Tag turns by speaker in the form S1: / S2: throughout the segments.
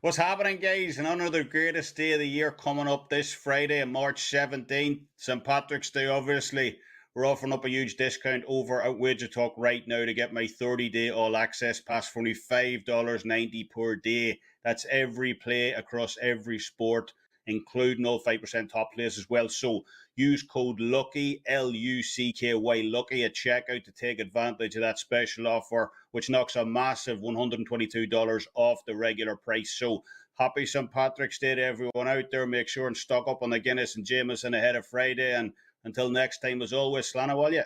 S1: What's happening, guys? And another greatest day of the year coming up this Friday, March 17th, St. Patrick's Day, obviously. We're offering up a huge discount over at Wager Talk right now to get my 30-day all-access pass for only $5.90 per day. That's every play across every sport, including all 5% top plays as well. So use code LUCKY, L-U-C-K-Y, LUCKY at checkout to take advantage of that special offer, which knocks a massive $122 off the regular price. So happy St. Patrick's Day to everyone out there. Make sure and stock up on the Guinness and Jameson ahead of Friday. And until next time, as always, Slán Abhaile.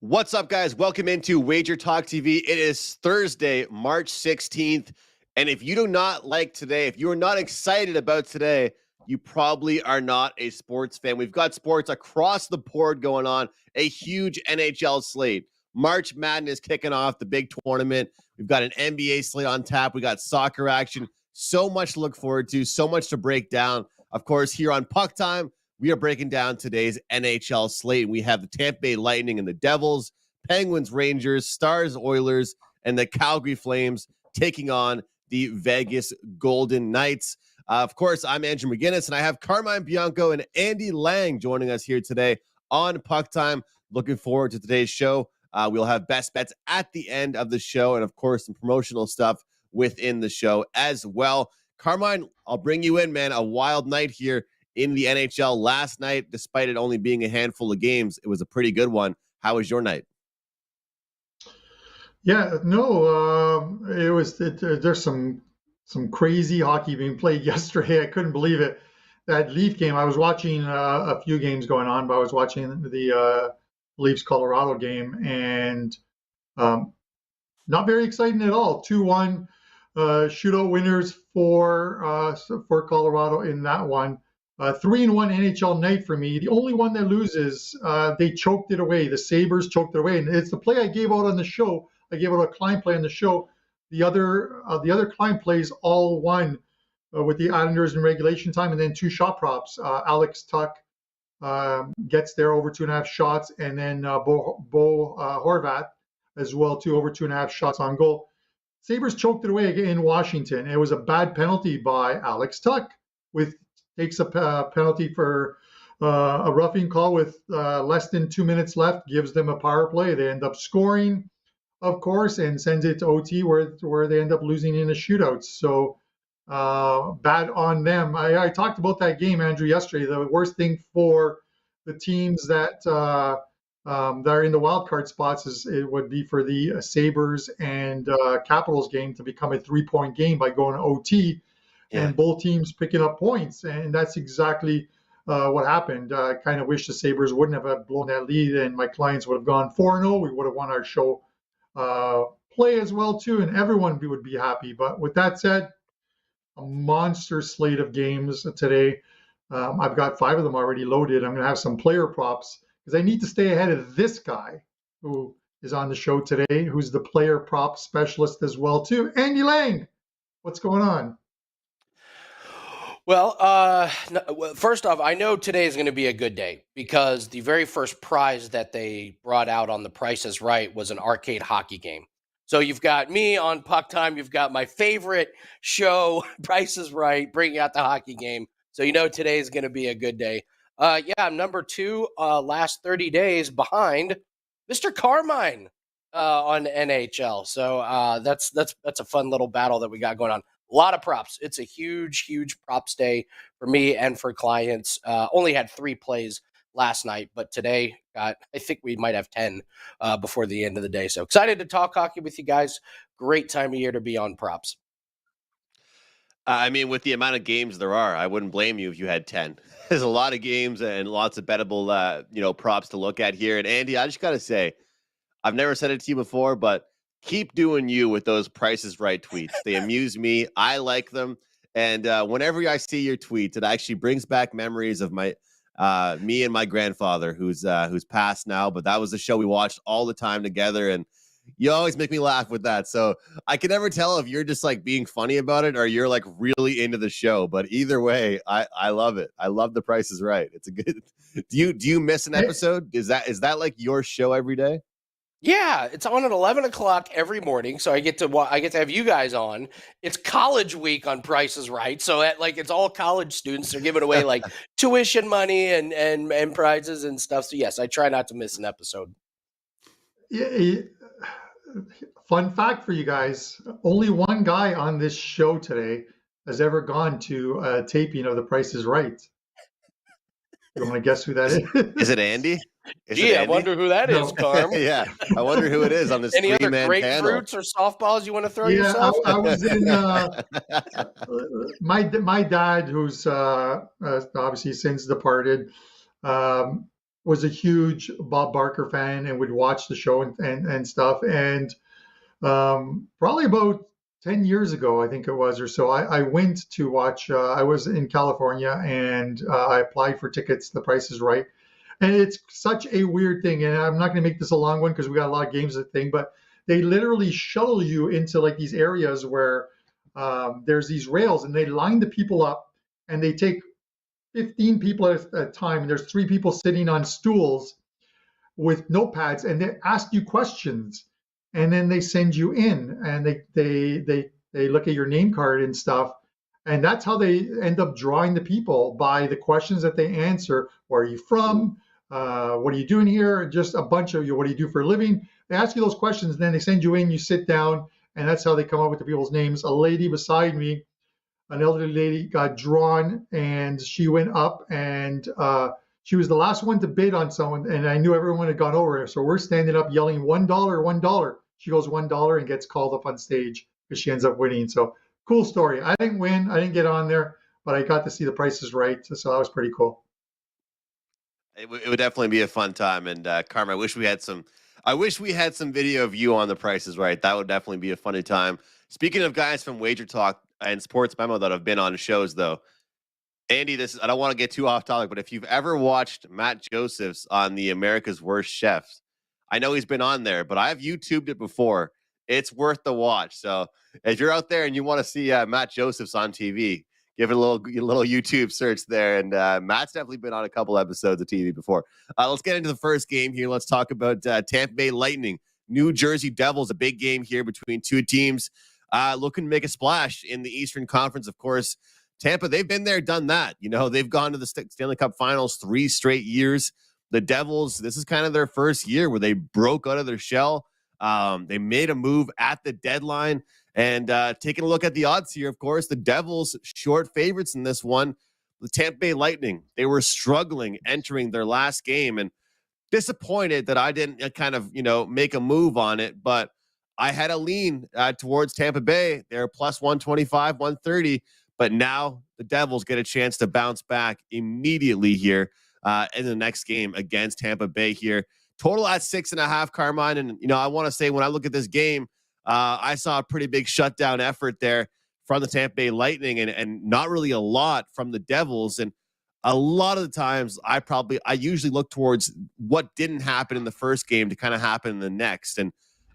S2: What's up, guys? Welcome into Wager Talk TV. It is Thursday, March 16th. And if you do not like today, if you are not excited about today, you probably are not a sports fan. We've got sports across the board going on, a huge NHL slate. March Madness kicking off the big tournament. We've got an NBA slate on tap. We got soccer action. So much to look forward to, so much to break down. Of course, here on Puck Time, we are breaking down today's NHL slate. We have the Tampa Bay Lightning and the Devils, Penguins, Rangers, Stars, Oilers, and the Calgary Flames taking on the Vegas Golden Knights. Of course, I'm Andrew McGinnis, and I have Carmine Bianco and Andy Lang joining us here today on Puck Time. Looking forward to today's show. We'll have best bets at the end of the show, and of course, some promotional stuff within the show as well. Carmine, I'll bring you in, man. A wild night here in the NHL last night, despite it only being a handful of games. It was a pretty good one. How was your night?
S3: Yeah, no, there's some crazy hockey being played yesterday. I couldn't believe it. That Leaf game, I was watching a few games going on, but I was watching the Leafs-Colorado game, and not very exciting at all. 2-1 shootout winners for Colorado in that one. 3-1 NHL night for me. The only one that loses, they choked it away. The Sabres choked it away, and it's the play I gave out on the show. I gave out a Klein play on the show. The other Klein plays all won with the Islanders in regulation time, and then 2 shot props. Alex Tuck gets there over 2.5 shots, and then Bo Horvat as well, too, over 2.5 shots on goal. Sabres choked it away in Washington. It was a bad penalty by Alex Tuck, takes a penalty for a roughing call with less than 2 minutes left, gives them a power play. They end up scoring, of course, and sends it to OT where they end up losing in a shootout. So bad on them. I talked about that game, Andrew, yesterday. The worst thing for the teams that are in the wild card spots it would be for the Sabres and Capitals game to become a 3-point game by going to OT. Yeah. And both teams picking up points, and that's exactly what happened. I kind of wish the Sabres wouldn't have blown that lead, and my clients would have gone 4-0. We would have won our show play as well, too, and everyone would be happy. But with that said, a monster slate of games today. I've got 5 of them already loaded. I'm going to have some player props because I need to stay ahead of this guy who is on the show today, who's the player prop specialist as well, too. Andy Lang, what's going on?
S4: Well, first off, I know today is going to be a good day because the very first prize that they brought out on The Price is Right was an arcade hockey game. So you've got me on Puck Time. You've got my favorite show, Price is Right, bringing out the hockey game. So you know today is going to be a good day. I'm number 2 last 30 days behind Mr. Carmine on NHL. So that's a fun little battle that we got going on. A lot of props. It's a huge, huge props day for me and for clients. Only had 3 plays last night, but today I think we might have 10 before the end of the day. So excited to talk hockey with you guys. Great time of year to be on props.
S2: I mean, with the amount of games there are, I wouldn't blame you if you had 10. There's a lot of games and lots of bettable, props to look at here. And Andy, I just got to say, I've never said it to you before, but keep doing you with those Price is Right tweets. They amuse me. I like them. And whenever I see your tweets, it actually brings back memories of me and my grandfather, who's passed now. But that was the show we watched all the time together. And You always make me laugh with that. So I can never tell if you're just like being funny about it or you're like really into the show. But either way, I love it. I love The Price is Right. It's a good. Do you miss an episode? Is that like your show every day?
S4: Yeah, it's on at 11 o'clock every morning, so I get to have you guys on. It's college week on Price is Right, so it's all college students. They're giving away like tuition money and prizes and stuff. So yes, I try not to miss an episode.
S3: Yeah, fun fact for you guys: only one guy on this show today has ever gone to a taping of The Price is Right. You want to guess who that is?
S2: Is it Andy?
S4: I wonder who that is, Carm.
S2: Yeah, I wonder who it is on this.
S4: Any other
S2: panel.
S4: grapefruits or softballs you want to throw yourself?
S3: I was in my dad, who's obviously since departed, was a huge Bob Barker fan and would watch the show and stuff. And probably about 10 years ago, I think it was, or so, I went to watch. I was in California and I applied for tickets. The Price is Right. And it's such a weird thing. And I'm not going to make this a long one because we got a lot of games at the thing, but they literally shuttle you into like these areas where there's these rails and they line the people up and they take 15 people at a time. And there's 3 people sitting on stools with notepads and they ask you questions and then they send you in and they look at your name card and stuff. And that's how they end up drawing the people, by the questions that they answer. Where are you from? What are you doing here? Just a bunch of you. What do you do for a living? They ask you those questions, and then they send you in. You sit down, and that's how they come up with the people's names. A lady beside me, an elderly lady, got drawn, and she went up, and she was the last one to bid on someone, and I knew everyone had gone over her. So we're standing up yelling, $1, $1. She goes $1 and gets called up on stage because she ends up winning. So cool story. I didn't win. I didn't get on there, but I got to see The Price is Right. So that was pretty cool.
S2: It would definitely be a fun time. And Carm, I wish we had some video of you on The Price is Right. That would definitely be a funny time. Speaking of guys from Wager Talk and Sports Memo that have been on shows, though, Andy, I don't want to get too off topic, but if you've ever watched Matt Joseph's on the America's Worst Chefs, I know he's been on there, but I've YouTubed it before. It's worth the watch. So if you're out there and you want to see Matt Joseph's on TV, give it a little YouTube search there. And Matt's definitely been on a couple episodes of TV before. Let's get into the first game here. Let's talk about Tampa Bay Lightning, New Jersey Devils, a big game here between two teams looking to make a splash in the Eastern Conference. Of course, Tampa, they've been there, done that. You know, they've gone to the Stanley Cup Finals 3 straight years. The Devils, this is kind of their first year where they broke out of their shell. They made a move at the deadline. And taking a look at the odds here, of course, the Devils short favorites in this one. The Tampa Bay Lightning, they were struggling entering their last game and disappointed that I didn't kind of, make a move on it. But I had a lean towards Tampa Bay. They're plus 125, 130. But now the Devils get a chance to bounce back immediately here in the next game against Tampa Bay here. Total at 6.5, Carmine. And, I want to say when I look at this game, I saw a pretty big shutdown effort there from the Tampa Bay Lightning and not really a lot from the Devils. And a lot of the times I usually look towards what didn't happen in the first game to kind of happen in the next. And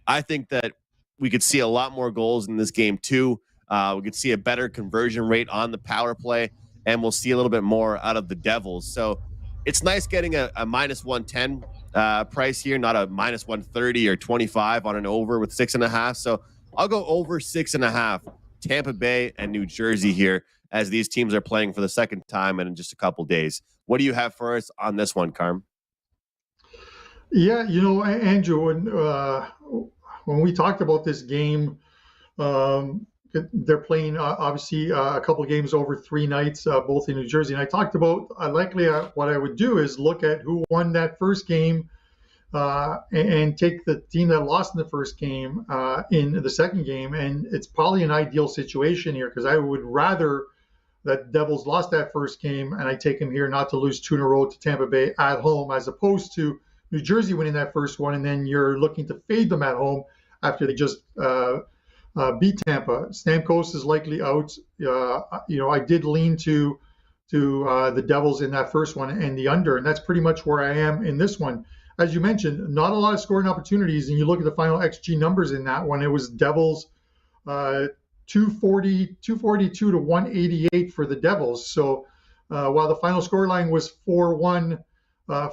S2: I think that we could see a lot more goals in this game too. We could see a better conversion rate on the power play, and we'll see a little bit more out of the Devils. So it's nice getting a minus 110 price here, not a minus 130 or 25 on an over with 6.5. So I'll go over 6.5, Tampa Bay and New Jersey here, as these teams are playing for the second time in just a couple days. What do you have for us on this one, Carm?
S3: Yeah, Andrew, when we talked about this game, they're playing obviously a couple games over 3 nights, both in New Jersey. And I talked about likely what I would do is look at who won that first game and take the team that lost in the first game in the second game. And it's probably an ideal situation here because I would rather that Devils lost that first game and I take them here not to lose 2 in a row to Tampa Bay at home, as opposed to New Jersey winning that first one and then you're looking to fade them at home after they just beat Tampa. Stamkos is likely out. I did lean to the Devils in that first one and the under, and that's pretty much where I am in this one. as you mentioned, not a lot of scoring opportunities. And you look at the final XG numbers in that one, it was Devils 242 to 188 for the Devils. So while the final scoreline was 4-1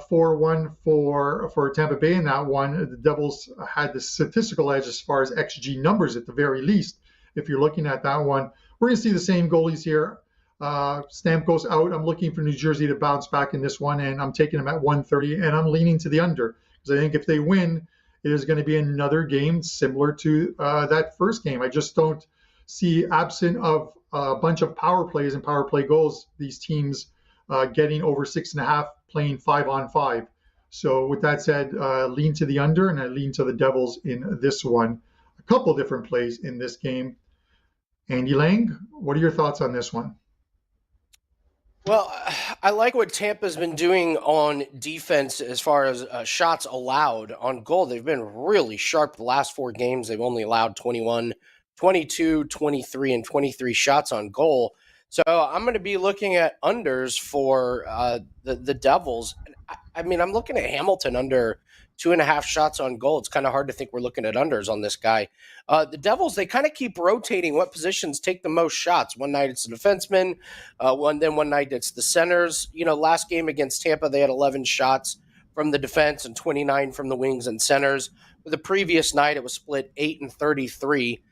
S3: for Tampa Bay in that one, the Devils had the statistical edge as far as XG numbers at the very least. If you're looking at that one, we're going to see the same goalies here. Stamkos out. I'm looking for New Jersey to bounce back in this one, and I'm taking them at 130, and I'm leaning to the under because I think if they win, it is going to be another game similar to that first game. I just don't see, absent of a bunch of power plays and power play goals, these teams getting over 6.5, playing 5-on-5. So with that said, lean to the under, and I lean to the Devils in this one. A couple different plays in this game. Andy Lang, what are your thoughts on this one?
S4: Well, I like what Tampa's been doing on defense as far as shots allowed on goal. They've been really sharp the last 4 games. They've only allowed 21, 22, 23, and 23 shots on goal. So I'm going to be looking at unders for the Devils. I mean, I'm looking at Hamilton under 2.5 shots on goal. It's kind of hard to think we're looking at unders on this guy. The Devils, they kind of keep rotating what positions take the most shots. One night it's the defenseman, one night it's the centers. You know, last game against Tampa, they had 11 shots from the defense and 29 from the wings and centers. The previous night, it was split 8 and 33.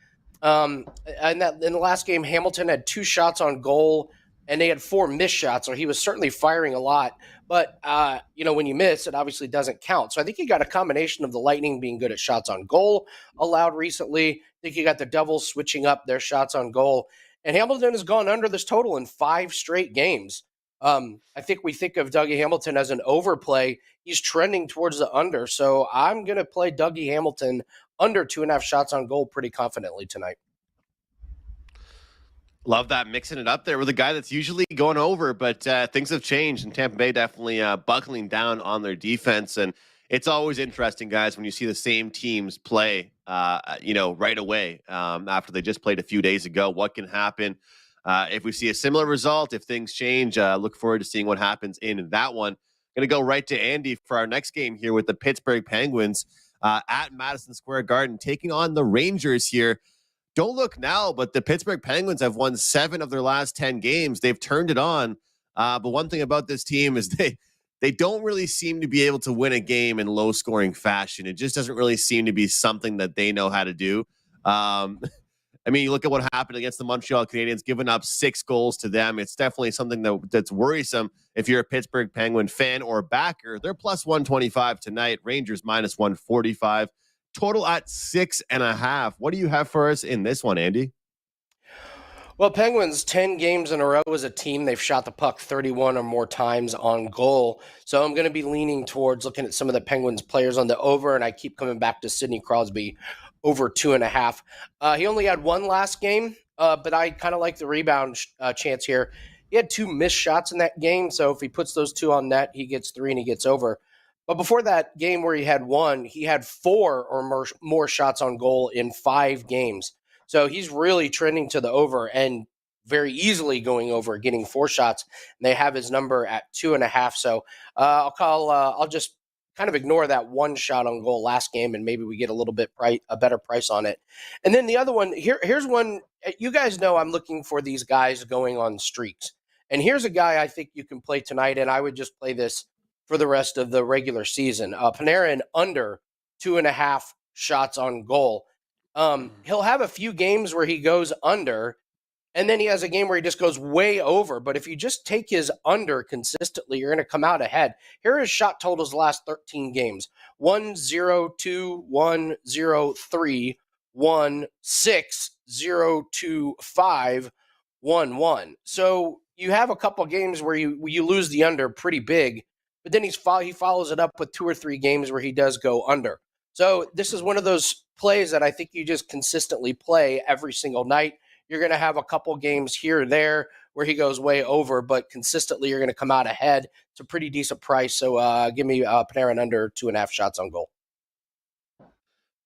S4: And that in the last game, Hamilton had 2 shots on goal, and they had 4 missed shots, so he was certainly firing a lot. But, when you miss, it obviously doesn't count. So I think you got a combination of the Lightning being good at shots on goal allowed recently. I think you got the Devils switching up their shots on goal. And Hamilton has gone under this total in 5 straight games. I think we think of Dougie Hamilton as an overplay. He's trending towards the under. So I'm going to play Dougie Hamilton under 2.5 shots on goal pretty confidently tonight.
S2: Love that, mixing it up there with a guy that's usually going over, but things have changed, and Tampa Bay definitely buckling down on their defense. And it's always interesting, guys, when you see the same teams play, right away after they just played a few days ago. What can happen if we see a similar result? If things change, look forward to seeing what happens in that one. Going to go right to Andy for our next game here with the Pittsburgh Penguins at Madison Square Garden, taking on the Rangers here. Don't look now, but the Pittsburgh Penguins have won 7 of their last 10 games. They've turned it on. But one thing about this team is they don't really seem to be able to win a game in low-scoring fashion. It just doesn't really seem to be something that they know how to do. You look at what happened against the Montreal Canadiens, giving up 6 goals to them. It's definitely something that's worrisome if you're a Pittsburgh Penguin fan or backer. They're plus 125 tonight. Rangers minus 145. Total at 6.5. What do you have for us in this one, Andy?
S4: Well, Penguins 10 games in a row as a team. They've shot the puck 31 or more times on goal. So I'm going to be leaning towards looking at some of the Penguins players on the over, and I keep coming back to Sidney Crosby over 2.5. He only had 1 last game, but I kind of like the rebound chance here. He had 2 missed shots in that game, so if he puts those 2 on net, he gets 3 and he gets over. But before that game where he had 1, he had 4 or more shots on goal in 5 games. So he's really trending to the over and very easily going over, getting 4 shots. And they have his number at 2.5. So I'll just kind of ignore that 1 shot on goal last game, and maybe we get a better price on it. And then the other one, here's one. You guys know I'm looking for these guys going on streaks. And here's a guy I think you can play tonight, and I would just play this for the rest of the regular season. Panarin under 2.5 shots on goal. He'll have a few games where he goes under, and then he has a game where he just goes way over. But if you just take his under consistently, you're going to come out ahead. Here are his shot totals the last 13 games. 1-0-2, 1-0-3, 1-6, 0-2-5, 1-1. So you have a couple games where you lose the under pretty big, but then he follows it up with 2 or 3 games where he does go under. So this is one of those plays that I think you just consistently play every single night. You're going to have a couple games here or there where he goes way over, but consistently you're going to come out ahead. It's a pretty decent price. So give me Panarin under 2.5 shots on goal.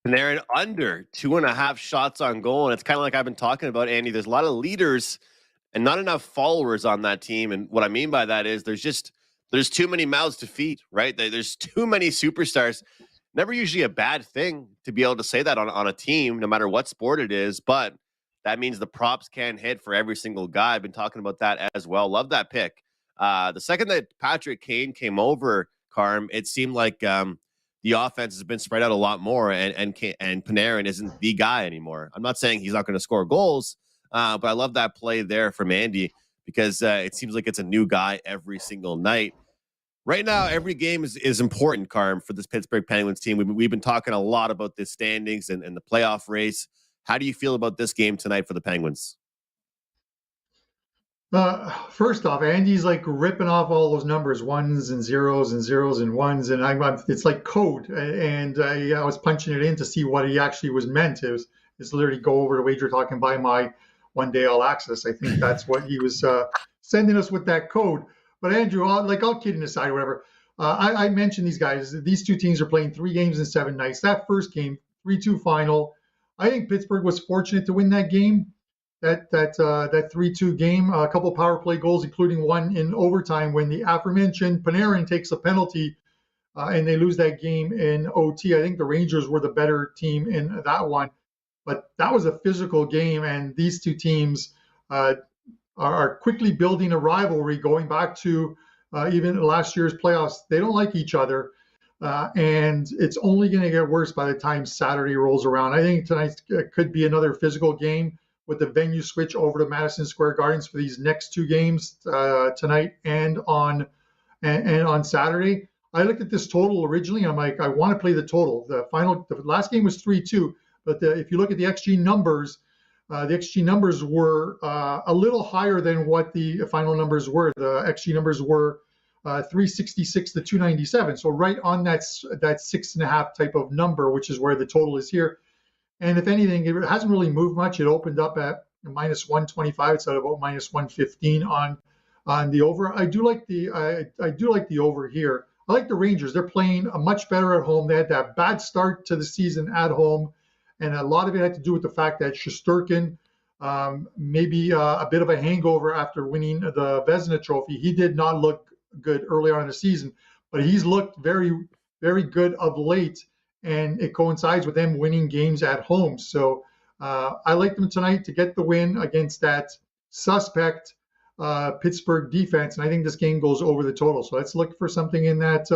S2: Panarin under 2.5 shots on goal. And it's kind of like I've been talking about, Andy. There's a lot of leaders and not enough followers on that team. And what I mean by that is there's there's too many mouths to feed, right? There's too many superstars. Never usually a bad thing to be able to say that on a team, no matter what sport it is. But that means the props can hit for every single guy. I've been talking about that as well. Love that pick. The second that Patrick Kane came over, Carm, it seemed like the offense has been spread out a lot more, and Panarin isn't the guy anymore. I'm not saying he's not going to score goals, but I love that play there from Andy because it seems like it's a new guy every single night. Right now, every game is important, Carm, for this Pittsburgh Penguins team. We've been talking a lot about the standings and the playoff race. How do you feel about this game tonight for the Penguins?
S3: First off, Andy's like ripping off all those numbers, ones and zeros and ones, and it's like code. And I was punching it in to see what he actually was meant. It's literally go over to Wager Talk and buy my 1 day all access. I think that's what he was sending us with that code. But Andrew, all kidding aside, whatever. I mentioned these guys. These two teams are playing 3 games in 7 nights. That first game, 3-2 final. I think Pittsburgh was fortunate to win that game. That 3-2 game, a couple power play goals, including one in overtime when the aforementioned Panarin takes a penalty and they lose that game in OT. I think the Rangers were the better team in that one. But that was a physical game, and these two teams are quickly building a rivalry going back to even last year's playoffs. They don't like each other, and it's only going to get worse by the time Saturday rolls around. I think tonight could be another physical game with the venue switch over to Madison Square Gardens for these next 2 games tonight and on Saturday. I looked at this total originally. I'm like, I want to play the total. The last game was 3-2, but if you look at the XG numbers, were a little higher than what the final numbers were. The XG numbers were 366 to 297. So right on that 6.5 type of number, which is where the total is here. And if anything, it hasn't really moved much. It opened up at minus 125. It's at about minus 115 on the over. I do like the over here. I like the Rangers. They're playing much better at home. They had that bad start to the season at home, and a lot of it had to do with the fact that Shesterkin, maybe a bit of a hangover after winning the Vezina Trophy. He did not look good early on in the season, but he's looked very, very good of late. And it coincides with them winning games at home. So I like them tonight to get the win against that suspect Pittsburgh defense. And I think this game goes over the total. So let's look for something in that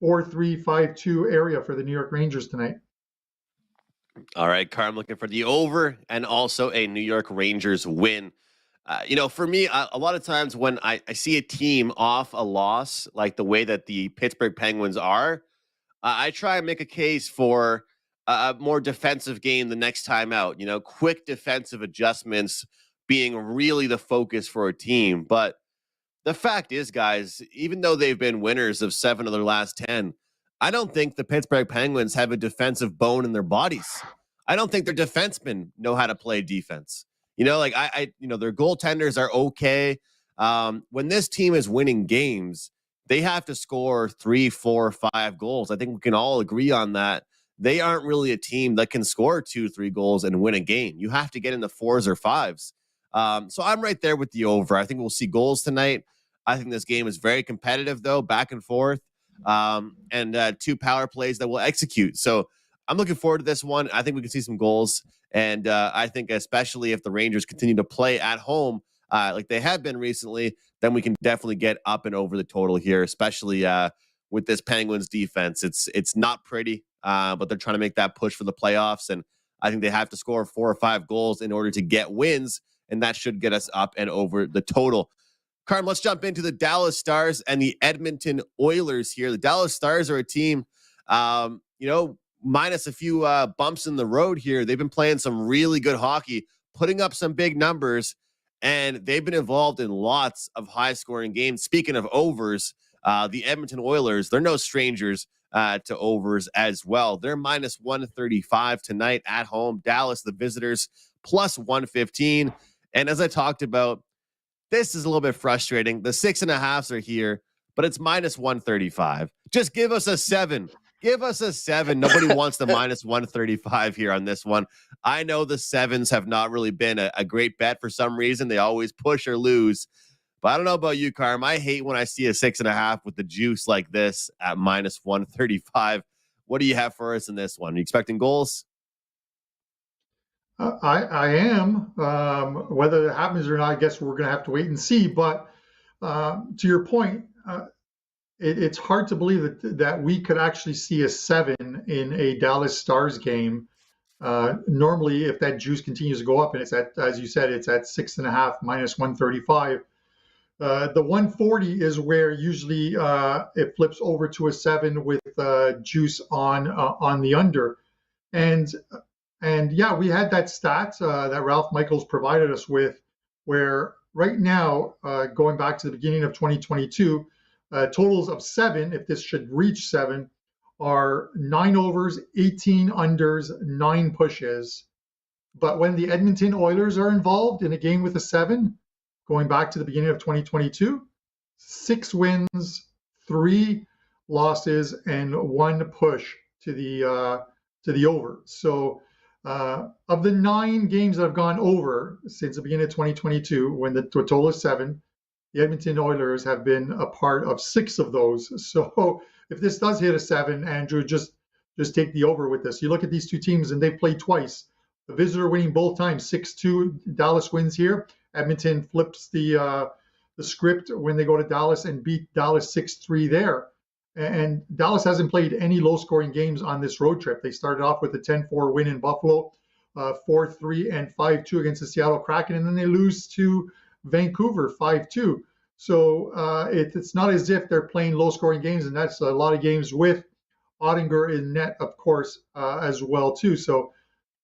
S3: 4-3-5-2 area for the New York Rangers tonight.
S2: All right, Carl, I'm looking for the over and also a New York Rangers win. For me, a lot of times when I see a team off a loss, like the way that the Pittsburgh Penguins are, I try and make a case for a more defensive game the next time out. Quick defensive adjustments being really the focus for a team. But the fact is, guys, even though they've been winners of 7 of their last 10, I don't think the Pittsburgh Penguins have a defensive bone in their bodies. I don't think their defensemen know how to play defense. Their goaltenders are okay. When this team is winning games, they have to score 3, 4, 5 goals. I think we can all agree on that. They aren't really a team that can score 2, 3 goals and win a game. You have to get in the 4s or 5s. So I'm right there with the over. I think we'll see goals tonight. I think this game is very competitive, though, back and forth, and 2 power plays that will execute. So I'm looking forward to this one. I think we can see some goals. And I think especially if the Rangers continue to play at home like they have been recently, then we can definitely get up and over the total here, especially with this Penguins defense. It's not pretty, but they're trying to make that push for the playoffs. And I think they have to score 4 or 5 goals in order to get wins. And that should get us up and over the total. Carm, let's jump into the Dallas Stars and the Edmonton Oilers here. The Dallas Stars are a team, minus a few bumps in the road here. They've been playing some really good hockey, putting up some big numbers, and they've been involved in lots of high-scoring games. Speaking of overs, the Edmonton Oilers, they're no strangers to overs as well. They're minus 135 tonight at home. Dallas, the visitors, plus 115. And as I talked about, this is a little bit frustrating. The 6.5s are here, but it's minus 135. Just give us a 7. Give us a 7. Nobody wants the minus 135 here on this one. I know the 7s have not really been a great bet for some reason. They always push or lose. But I don't know about you, Carm. I hate when I see a 6.5 with the juice like this at -135. What do you have for us in this one? Are you expecting goals?
S3: I am. Whether it happens or not, I guess we're going to have to wait and see. But to your point, it's hard to believe that we could actually see a 7 in a Dallas Stars game. Normally, if that juice continues to go up, and it's at, as you said, it's at 6.5 -135. The 140 is where usually it flips over to a 7 with juice on the under. And yeah, we had that stat that Ralph Michaels provided us with, where right now, going back to the beginning of 2022, totals of 7, if this should reach 7, are 9 overs, 18 unders, 9 pushes. But when the Edmonton Oilers are involved in a game with a 7, going back to the beginning of 2022, 6 wins, 3 losses, and 1 push to the over. So of the 9 games that have gone over since the beginning of 2022, when the total is 7, the Edmonton Oilers have been a part of 6 of those. So if this does hit a 7, Andrew, just take the over with this. You look at these two teams, and they've played twice. The visitor winning both times, 6-2. Dallas wins here. Edmonton flips the script when they go to Dallas and beat Dallas 6-3 there. And Dallas hasn't played any low-scoring games on this road trip. They started off with a 10-4 win in Buffalo, 4-3 and 5-2 against the Seattle Kraken, and then they lose to Vancouver 5-2. So it's not as if they're playing low-scoring games, and that's a lot of games with Ottinger in net, of course, as well too. So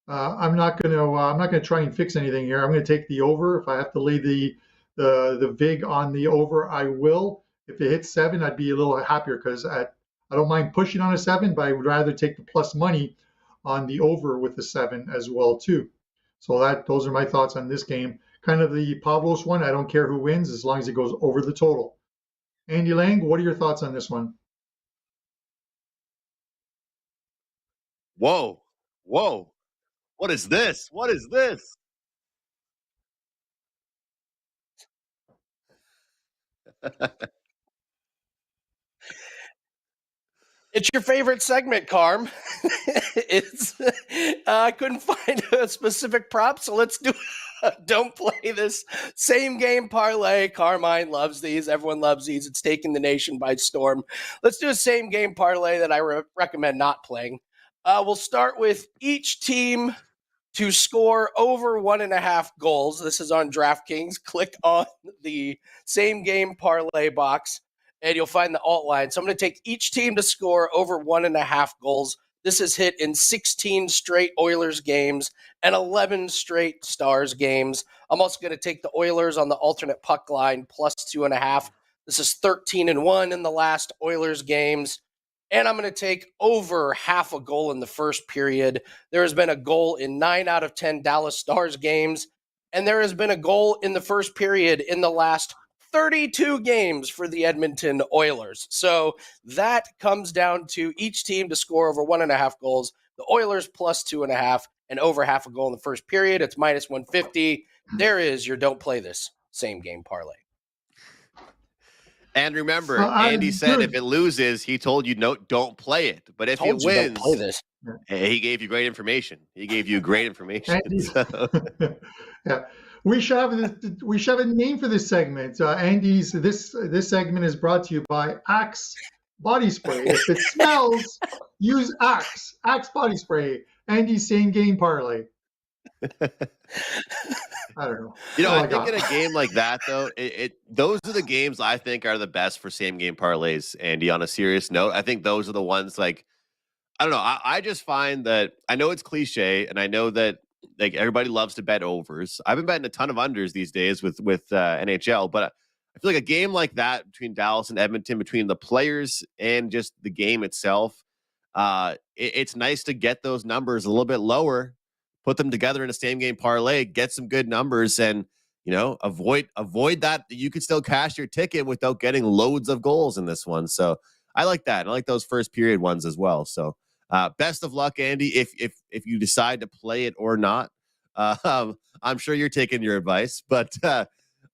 S3: I'm not gonna try and fix anything here. I'm gonna take the over. If I have to lay the vig on the over, I will. If it hits 7, I'd be a little happier because I don't mind pushing on a 7, but I would rather take the plus money on the over with the 7 as well too. So those are my thoughts on this game. Kind of the Pavlos one. I don't care who wins as long as it goes over the total. Andy Lang, what are your thoughts on this one?
S2: Whoa. What is this? What is this?
S4: It's your favorite segment, Carm. I couldn't find a specific prop, so let's do don't play this same game parlay. Carmine loves these. Everyone loves these. It's taking the nation by storm. Let's do a same game parlay that I recommend not playing. We'll start with each team to score over 1.5 goals. This is on DraftKings. Click on the same game parlay box, and you'll find the alt line. So I'm going to take each team to score over 1.5 goals. This is hit in 16 straight Oilers games and 11 straight Stars games. I'm also going to take the Oilers on the alternate puck line plus 2.5. This is 13-1 in the last Oilers games. And I'm going to take over half a goal in the first period. There has been a goal in 9 out of 10 Dallas Stars games, and there has been a goal in the first period in the last 32 games for the Edmonton Oilers. So that comes down to each team to score over 1.5 goals. The Oilers plus 2.5 and over half a goal in the first period. It's minus 150. There is your don't play this same game parlay.
S2: And remember, Andy said if it loses, he told you no, don't play it. But if it wins,
S4: don't play this.
S2: He gave you great information.
S3: Andy, yeah. We should have a name for this segment. Andy's this segment is brought to you by Axe Body Spray. If it smells, use Axe Body Spray. Andy's same game parlay. I don't know.
S2: I think in a game like that, though, those are the games I think are the best for same game parlays. Andy, on a serious note, I think those are the ones like I don't know. I just find that I know it's cliche, and I know that like everybody loves to bet overs. I've been betting a ton of unders these days with NHL, but I feel like a game like that between Dallas and Edmonton, between the players and just the game itself, it's nice to get those numbers a little bit lower, put them together in a same game parlay, get some good numbers, and avoid that. You could still cash your ticket without getting loads of goals in this one. So I like that. I like those first period ones as well. So best of luck, Andy, if you decide to play it or not. I'm sure you're taking your advice, but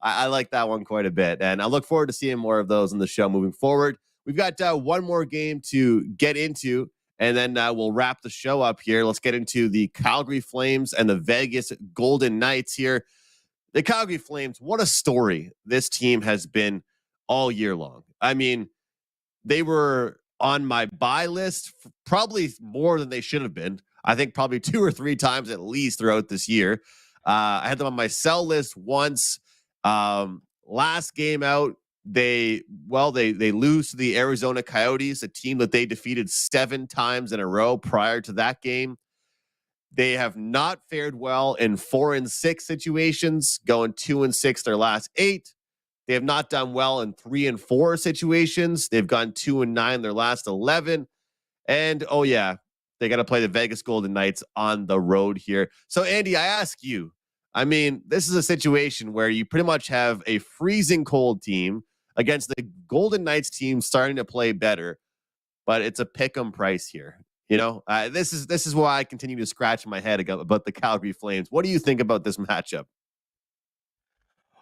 S2: I like that one quite a bit. And I look forward to seeing more of those in the show moving forward. We've got one more game to get into, and then we'll wrap the show up here. Let's get into the Calgary Flames and the Vegas Golden Knights here. The Calgary Flames, what a story this team has been all year long. I mean, they were on my buy list probably more than they should have been. I think probably 2 or 3 times at least throughout this year. I had them on my sell list once. Last game out, they lose to the Arizona Coyotes, a team that they defeated 7 times in a row prior to that game. They have not fared well in 4 and 6 situations, going 2 and 6 their last 8. They have not done well in 3 and 4 situations. They've gone 2 and 9 their last 11. And oh yeah, they got to play the Vegas Golden Knights on the road here. So Andy, I ask you, I mean, this is a situation where you pretty much have a freezing cold team against the Golden Knights team starting to play better, but it's a pick 'em price here. You know, this is why I continue to scratch my head about the Calgary Flames. What do you think about this matchup?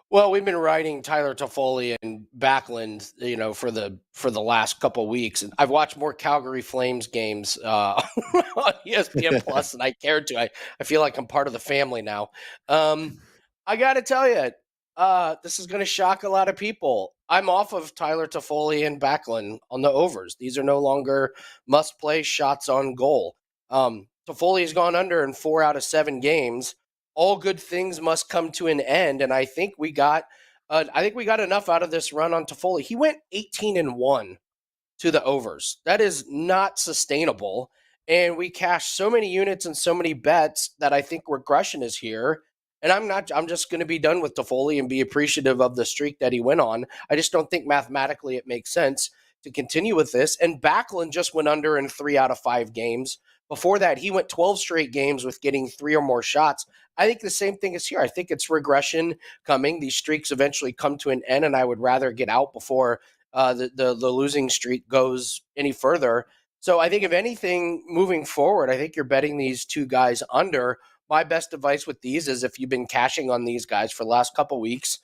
S4: Well, we've been writing Tyler Toffoli and Backlund, for the last couple of weeks, and I've watched more Calgary Flames games on ESPN Plus than I cared to. I feel like I'm part of the family now. I got to tell you, this is going to shock a lot of people. I'm off of Tyler Toffoli and Backlund on the overs. These are no longer must-play shots on goal. Toffoli has gone under in 4 out of 7 games. All good things must come to an end, and I think we got enough out of this run on Toffoli. He went 18-1 to the overs. That is not sustainable, and we cashed so many units and so many bets that I think regression is here. And I'm just going to be done with Toffoli and be appreciative of the streak that he went on. I just don't think mathematically it makes sense to continue with this. And Backlund just went under in 3 out of 5 games. Before that, he went 12 straight games with getting 3 or more shots. I think the same thing is here. I think it's regression coming. These streaks eventually come to an end, and I would rather get out before the losing streak goes any further. So I think if anything, moving forward, I think you're betting these 2 guys under. My best advice with these is if you've been cashing on these guys for the last couple of weeks,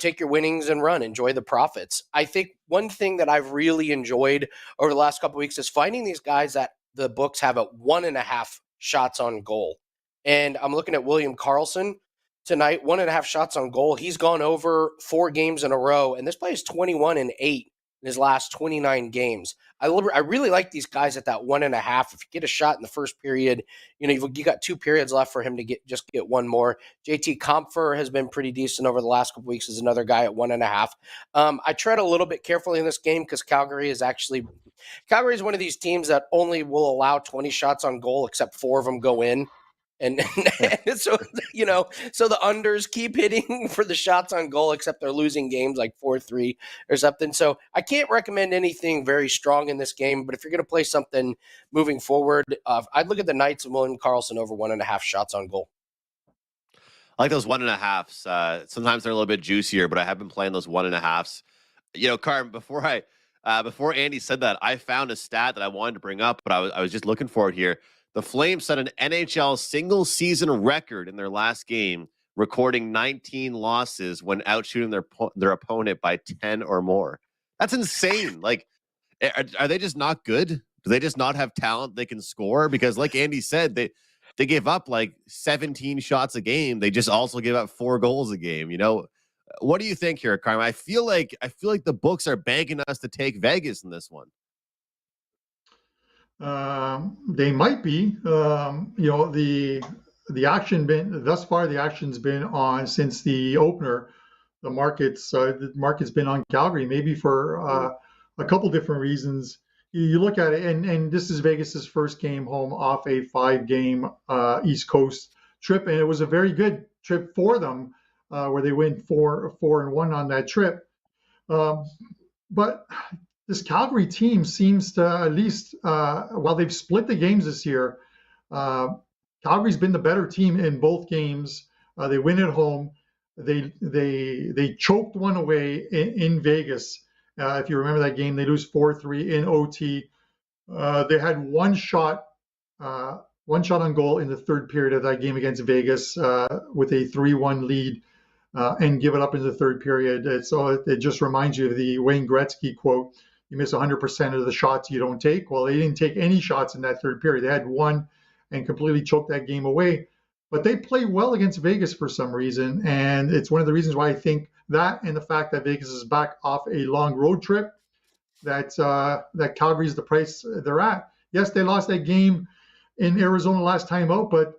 S4: take your winnings and run, enjoy the profits. I think one thing that I've really enjoyed over the last couple of weeks is finding these guys that the books have at 1.5 shots on goal. And I'm looking at William Karlsson tonight, 1.5 shots on goal. He's gone over 4 games in a row, and this player is 21-8 in his last 29 games. I really like these guys at that 1.5. If you get a shot in the first period, you got 2 periods left for him to get one more. JT Compher has been pretty decent over the last couple weeks as another guy at 1.5. I tread a little bit carefully in this game because Calgary is one of these teams that only will allow 20 shots on goal, except 4 of them go in. And so the unders keep hitting for the shots on goal, except they're losing games like 4-3 or something. So I can't recommend anything very strong in this game, but if you're going to play something moving forward, I'd look at the Knights and William Karlsson over 1.5 shots on goal.
S2: I like those 1.5s. Sometimes they're a little bit juicier, but I have been playing those 1.5s. Carm, before Andy said that, I found a stat that I wanted to bring up, but I was just looking for it here. The Flames set an NHL single-season record in their last game, recording 19 losses when outshooting their opponent by 10 or more. That's insane. Like, are they just not good? Do they just not have talent they can score? Because like Andy said, they give up like 17 shots a game. They just also give up 4 goals a game. What do you think here, Carmine? I feel like the books are begging us to take Vegas in this one.
S3: They might be. The action thus far. The action's been on since the opener. The market's been on Calgary, maybe for a couple different reasons. You look at it, and this is Vegas's first game home off a 5-game East Coast trip, and it was a very good trip for them, where they went 4-1 on that trip. But this Calgary team seems to, at least while they've split the games this year, Calgary's been the better team in both games. They win at home. They choked one away in Vegas. If you remember that game, they lose 4-3 in OT. They had one shot on goal in the third period of that game against Vegas with a 3-1 lead. and give it up in the third period. It just reminds you of the Wayne Gretzky quote, you miss 100% of the shots you don't take. Well, they didn't take any shots in that third period. They had one and completely choked that game away. But they play well against Vegas for some reason, and it's one of the reasons why I think that, and the fact that Vegas is back off a long road trip, that Calgary is the price they're at. Yes, they lost that game in Arizona last time out, but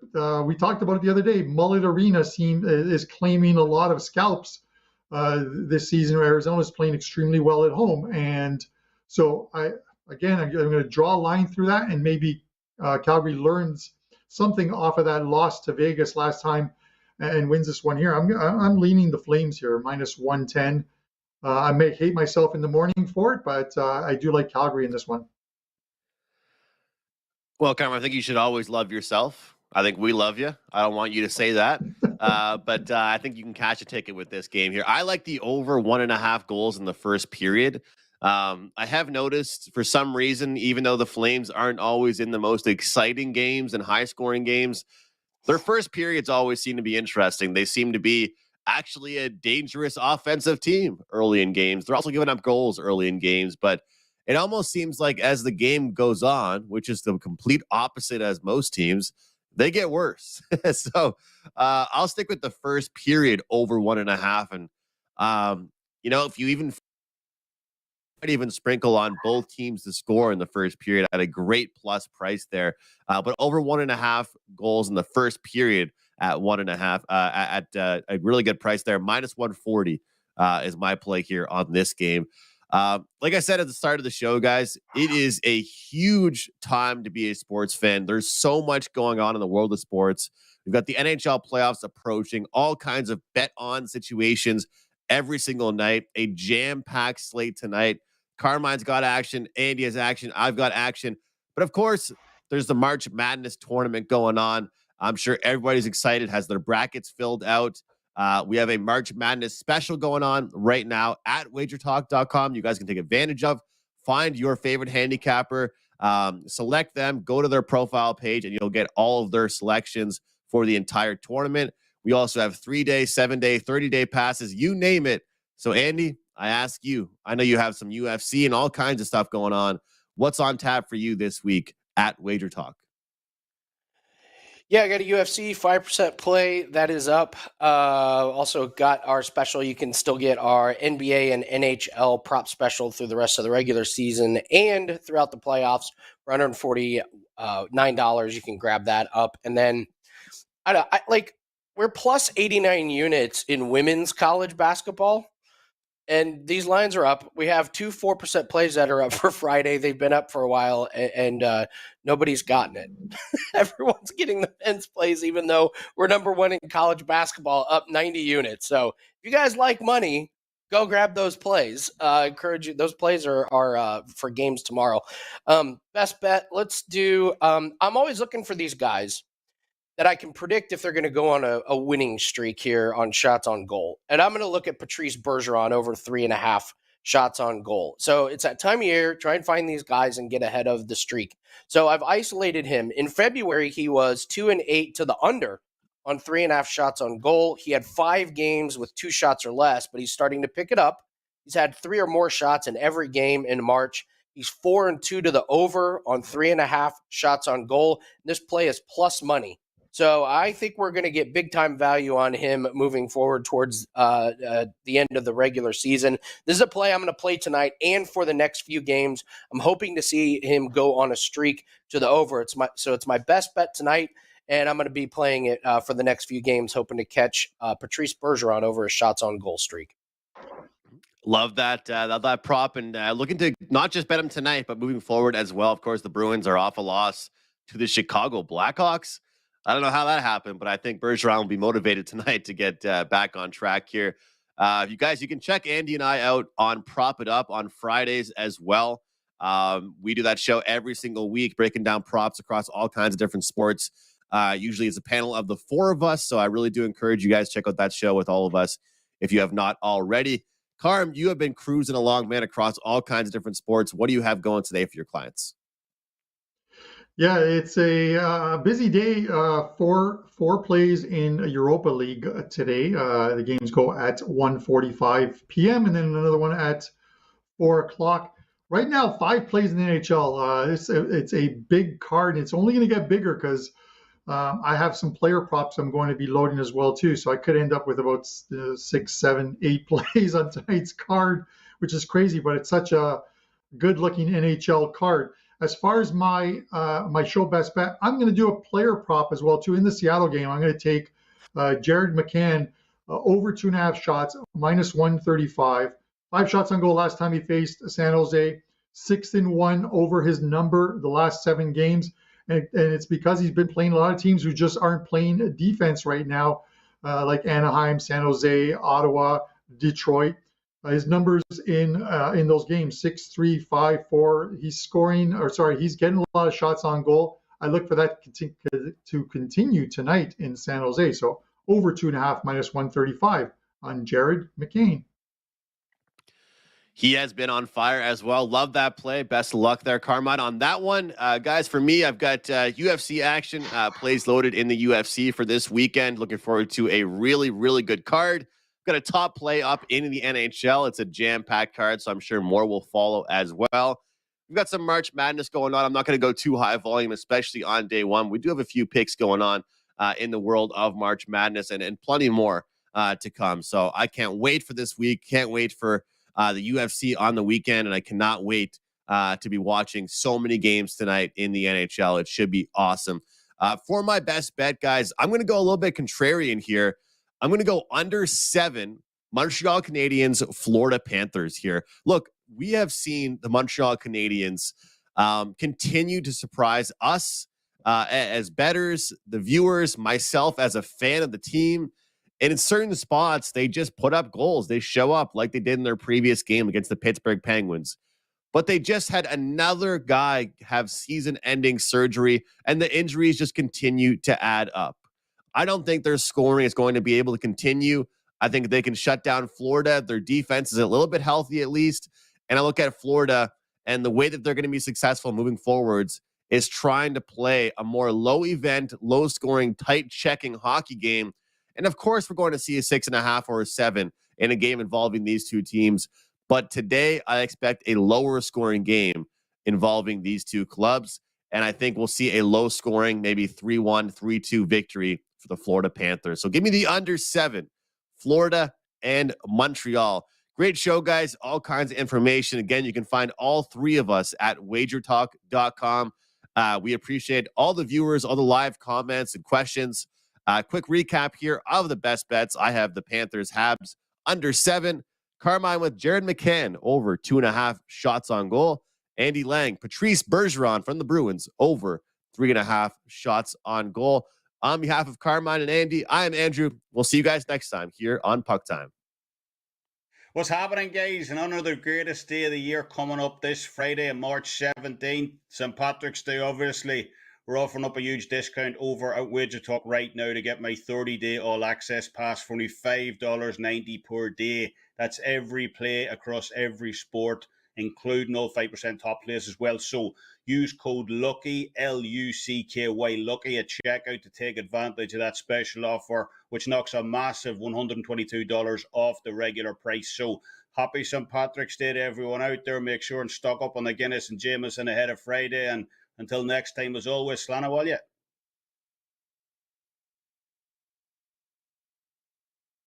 S3: we talked about it the other day. Mullet Arena is claiming a lot of scalps this season. Arizona is playing extremely well at home, and so I'm going to draw a line through that, and maybe Calgary learns something off of that loss to Vegas last time and wins this one here. I'm leaning the Flames here, minus 110. I may hate myself in the morning for it, but I do like Calgary in this one.
S2: Well, Carmine, I think you should always love yourself. I think we love you. I don't want you to say that. But I think you can cash a ticket with this game here. I like the over 1.5 goals in the first period. I have noticed for some reason, even though the Flames aren't always in the most exciting games and high-scoring games, their first periods always seem to be interesting. They seem to be actually a dangerous offensive team early in games. They're also giving up goals early in games, but it almost seems like as the game goes on, which is the complete opposite as most teams, they get worse. So I'll stick with the first period over 1.5. And, if you even sprinkle on both teams to score in the first period at a great plus price there. But over 1.5 goals in the first period at 1.5 at a really good price there. Minus 140 is my play here on this game. Like I said at the start of the show, guys, it is a huge time to be a sports fan. There's so much going on in the world of sports. We've got the NHL playoffs approaching, all kinds of bet on situations every single night, a jam-packed slate tonight. Carmine's got action. Andy has action. I've got action. But of course, there's the March Madness tournament going on. I'm sure everybody's excited, has their brackets filled out. We have a March Madness special going on right now at wagertalk.com. You guys can take advantage of. Find your favorite handicapper, select them, go to their profile page, and you'll get all of their selections for the entire tournament. We also have 3-day, 7-day, 30-day passes, you name it. So, Andy, I ask you, I know you have some UFC and all kinds of stuff going on. What's on tap for you this week at Wager Talk?
S4: Yeah, I got a UFC 5% play that is up. Also got our special. You can still get our NBA and NHL prop special through the rest of the regular season and throughout the playoffs for $149. You can grab that up. And then we're plus 89 units in women's college basketball. And these lines are up. We have 2 4% plays that are up for Friday. They've been up for a while, and nobody's gotten it. Everyone's getting the men's plays, even though we're number one in college basketball, up 90 units. So if you guys like money, go grab those plays. I encourage you. Those plays are for games tomorrow. Best bet, let's do I'm always looking for these guys that I can predict if they're going to go on a winning streak here on shots on goal. And I'm going to look at Patrice Bergeron over 3.5 shots on goal. So it's that time of year, try and find these guys and get ahead of the streak. So I've isolated him. In February, he was 2-8 to the under on 3.5 shots on goal. He had 5 games with 2 shots or less, but he's starting to pick it up. He's had 3 or more shots in every game in March. He's 4-2 to the over on 3.5 shots on goal. This play is plus money. So I think we're going to get big-time value on him moving forward towards the end of the regular season. This is a play I'm going to play tonight and for the next few games. I'm hoping to see him go on a streak to the over. It's my best bet tonight, and I'm going to be playing it for the next few games, hoping to catch Patrice Bergeron over a shots-on-goal streak.
S2: Love that prop, and looking to not just bet him tonight, but moving forward as well. Of course, the Bruins are off a loss to the Chicago Blackhawks. I don't know how that happened, but I think Bergeron will be motivated tonight to get back on track here. You guys, you can check Andy and I out on Prop It Up on Fridays as well. We do that show every single week, breaking down props across all kinds of different sports. Usually it's a panel of the 4 of us, so I really do encourage you guys to check out that show with all of us if you have not already. Carm, you have been cruising along, man, across all kinds of different sports. What do you have going today for your clients?
S3: Yeah, it's a busy day. Four plays in Europa League today. The games go at 1:45 p.m. and then another one at 4 o'clock. Right now, 5 plays in the NHL. It's a big card, and it's only going to get bigger because I have some player props I'm going to be loading as well too. So I could end up with about 6, 7, 8 plays on tonight's card, which is crazy. But it's such a good-looking NHL card. As far as my show best bet, I'm going to do a player prop as well too in the Seattle game. I'm going to take Jared McCann over 2.5 shots, minus 135. 5 shots on goal last time he faced San Jose. 6-1 over his number the last 7 games, and it's because he's been playing a lot of teams who just aren't playing defense right now, like Anaheim, San Jose, Ottawa, Detroit. His numbers in those games 6-3, 5-4. He's getting a lot of shots on goal. I look for that to continue tonight in San Jose. So over 2.5 minus 135 on Jared McCain.
S2: He has been on fire as well. Love that play. Best of luck there, Carmine. On that one, guys, for me, I've got UFC action, plays loaded in the UFC for this weekend. Looking forward to a really, really good card. Got a top play up in the NHL. It's a jam-packed card, so I'm sure more will follow as well. We've got some March Madness going on. I'm not going to go too high volume, especially on day one. We do have a few picks going on in the world of March Madness and plenty more to come. So I can't wait for this week. Can't wait for the UFC on the weekend, and I cannot wait to be watching so many games tonight in the NHL. It should be awesome. For my best bet, guys, I'm going to go a little bit contrarian here. I'm going to go under 7 Montreal Canadiens, Florida Panthers here. Look, we have seen the Montreal Canadiens continue to surprise us as bettors, the viewers, myself as a fan of the team. And in certain spots, they just put up goals. They show up like they did in their previous game against the Pittsburgh Penguins. But they just had another guy have season-ending surgery, and the injuries just continue to add up. I don't think their scoring is going to be able to continue. I think they can shut down Florida. Their defense is a little bit healthy at least. And I look at Florida, and the way that they're going to be successful moving forwards is trying to play a more low-event, low-scoring, tight-checking hockey game. And of course, we're going to see a 6.5 or a 7 in a game involving these two teams. But today, I expect a lower scoring game involving these two clubs. And I think we'll see a low scoring, maybe 3-1, 3-2 victory for the Florida Panthers. So give me the under 7, Florida and Montreal. Great show, guys. All kinds of information. Again, you can find all 3 of us at wagertalk.com. We appreciate all the viewers, all the live comments and questions. Quick recap here of the best bets. I have the Panthers, Habs, under 7. Carmine with Jared McCann, over 2.5 shots on goal. Andy Lang, Patrice Bergeron from the Bruins, over 3.5 shots on goal. On behalf of Carmine and Andy, I am Andrew. We'll see you guys next time here on Puck Time.
S1: What's happening, guys? And another greatest day of the year coming up this Friday, March 17th, St. Patrick's Day, obviously. We're offering up a huge discount over at Wager Talk right now to get my 30-day all-access pass for only $5.90 per day. That's every play across every sport, including all 5% top plays as well. So use code LUCKY, L-U-C-K-Y, LUCKY at checkout to take advantage of that special offer, which knocks a massive $122 off the regular price. So happy St. Patrick's Day to everyone out there. Make sure and stock up on the Guinness and Jameson ahead of Friday. And until next time, as always, Slán a bhaile.